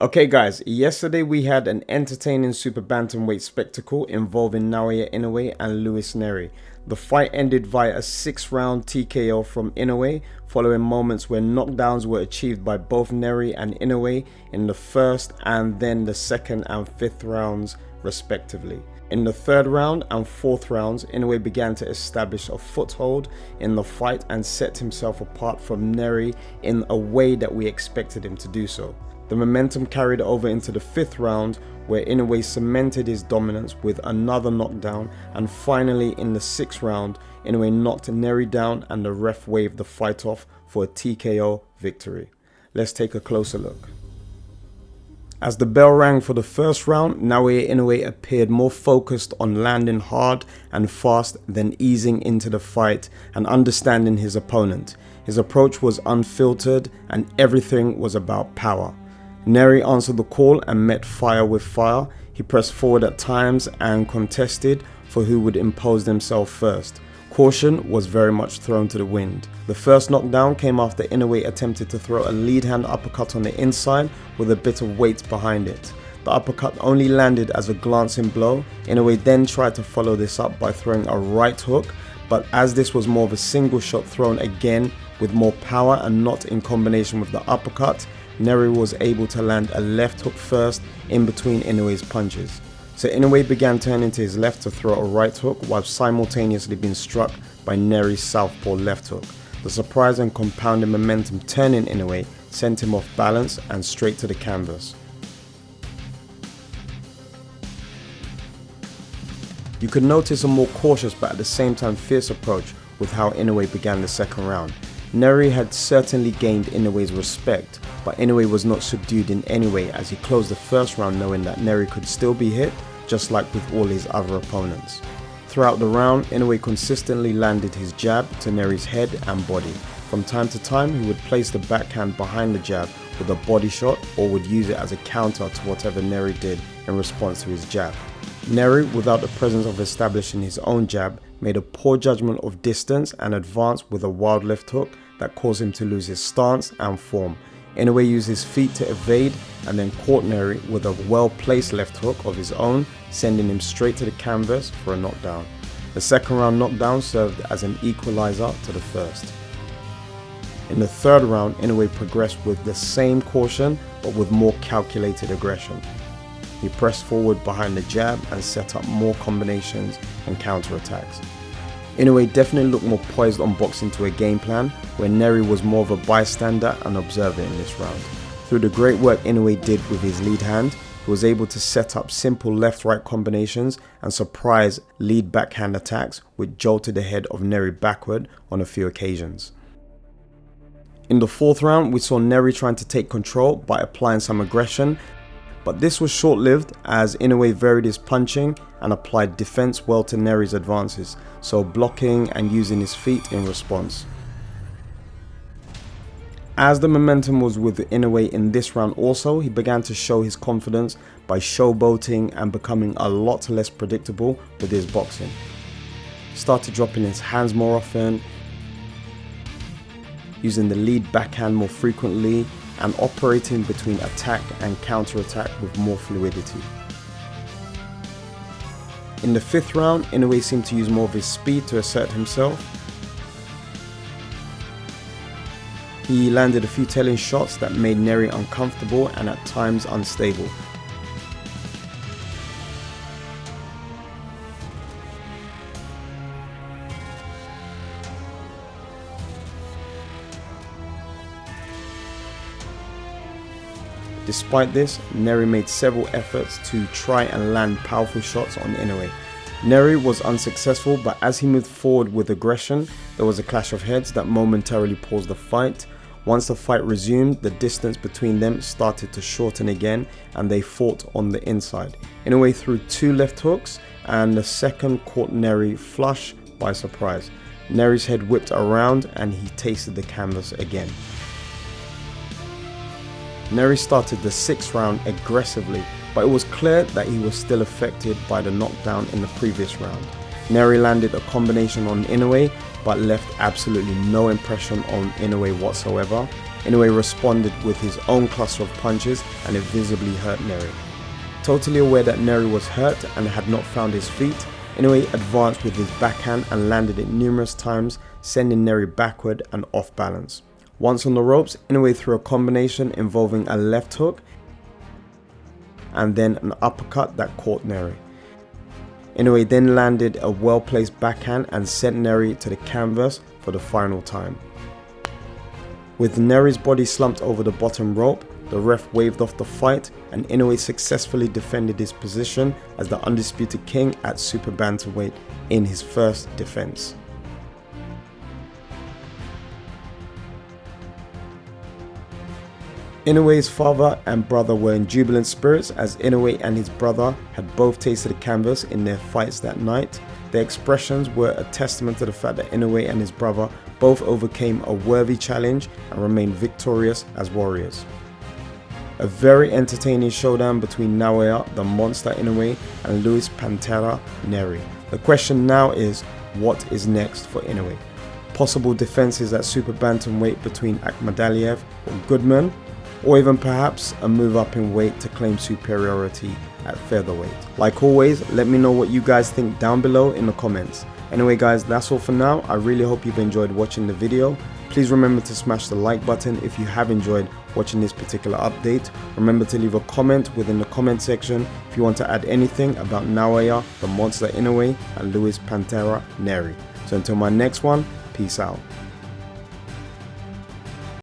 Okay guys, yesterday we had an entertaining Super Bantamweight spectacle involving Naoya Inoue and Nery. The fight ended via a 6-round TKO from Inoue, following moments where knockdowns were achieved by both Nery and Inoue in the first and then the second and fifth rounds respectively. In the third round and fourth rounds, Inoue began to establish a foothold in the fight and set himself apart from Nery in a way that we expected him to do so. The momentum carried over into the fifth round, where Inoue cemented his dominance with another knockdown, and finally in the sixth round, Inoue knocked Nery down and the ref waved the fight off for a TKO victory. Let's take a closer look. As the bell rang for the first round, Naoya Inoue appeared more focused on landing hard and fast than easing into the fight and understanding his opponent. His approach was unfiltered and everything was about power. Nery answered the call and met fire with fire. He pressed forward at times and contested for who would impose themselves first. Caution was very much thrown to the wind. The first knockdown came after Inoue attempted to throw a lead hand uppercut on the inside with a bit of weight behind it. The uppercut only landed as a glancing blow. Inoue then tried to follow this up by throwing a right hook, but as this was more of a single shot thrown again with more power and not in combination with the uppercut, Nery was able to land a left hook first in between Inoue's punches. So Inoue began turning to his left to throw a right hook while simultaneously being struck by Nery's southpaw left hook. The surprise and compounding momentum turning Inoue sent him off balance and straight to the canvas. You could notice a more cautious but at the same time fierce approach with how Inoue began the second round. Nery had certainly gained Inoue's respect, but Inoue was not subdued in any way as he closed the first round knowing that Nery could still be hit, just like with all his other opponents. Throughout the round, Inoue consistently landed his jab to Nery's head and body. From time to time, he would place the backhand behind the jab with a body shot or would use it as a counter to whatever Nery did in response to his jab. Nery, without the presence of establishing his own jab, made a poor judgment of distance and advanced with a wild left hook that caused him to lose his stance and form. Inoue used his feet to evade and then caught Nery with a well-placed left hook of his own, sending him straight to the canvas for a knockdown. The second round knockdown served as an equalizer to the first. In the third round, Inoue progressed with the same caution but with more calculated aggression. He pressed forward behind the jab and set up more combinations and counterattacks. Inoue definitely looked more poised on boxing to a game plan, where Nery was more of a bystander and observer in this round. Through the great work Inoue did with his lead hand, he was able to set up simple left-right combinations and surprise lead backhand attacks which jolted the head of Nery backward on a few occasions. In the fourth round, we saw Nery trying to take control by applying some aggression, but this was short-lived as Inoue varied his punching and applied defense well to Nery's advances, so blocking and using his feet in response. As the momentum was with Inoue in this round also, he began to show his confidence by showboating and becoming a lot less predictable with his boxing. Started dropping his hands more often, using the lead backhand more frequently, and operating between attack and counter-attack with more fluidity. In the fifth round, Inoue seemed to use more of his speed to assert himself. He landed a few telling shots that made Nery uncomfortable and at times unstable. Despite this, Nery made several efforts to try and land powerful shots on Inoue. Nery was unsuccessful, but as he moved forward with aggression, there was a clash of heads that momentarily paused the fight. Once the fight resumed, the distance between them started to shorten again and they fought on the inside. Inoue threw two left hooks and the second caught Nery flush by surprise. Nery's head whipped around and he tasted the canvas again. Nery started the sixth round aggressively, but it was clear that he was still affected by the knockdown in the previous round. Nery landed a combination on Inoue, but left absolutely no impression on Inoue whatsoever. Inoue responded with his own cluster of punches and it visibly hurt Nery. Totally aware that Nery was hurt and had not found his feet, Inoue advanced with his backhand and landed it numerous times, sending Nery backward and off balance. Once on the ropes, Inoue threw a combination involving a left hook and then an uppercut that caught Nery. Inoue then landed a well-placed backhand and sent Nery to the canvas for the final time. With Nery's body slumped over the bottom rope, the ref waved off the fight and Inoue successfully defended his position as the undisputed king at Super Bantamweight in his first defense. Inoue's father and brother were in jubilant spirits as Inoue and his brother had both tasted the canvas in their fights that night. Their expressions were a testament to the fact that Inoue and his brother both overcame a worthy challenge and remained victorious as warriors. A very entertaining showdown between Naoya the Monster Inoue and Luis Pantera Nery. The question now is, what is next for Inoue? Possible defenses at Super Bantamweight between Akhmadaliev or Goodman, or even perhaps a move up in weight to claim superiority at featherweight. Like always, let me know what you guys think down below in the comments. Anyway guys, that's all for now. I really hope you've enjoyed watching the video. Please remember to smash the like button if you have enjoyed watching this particular update. Remember to leave a comment within the comment section if you want to add anything about Naoya the Monster Inoue and Luis Pantera Nery. So until my next one, peace out.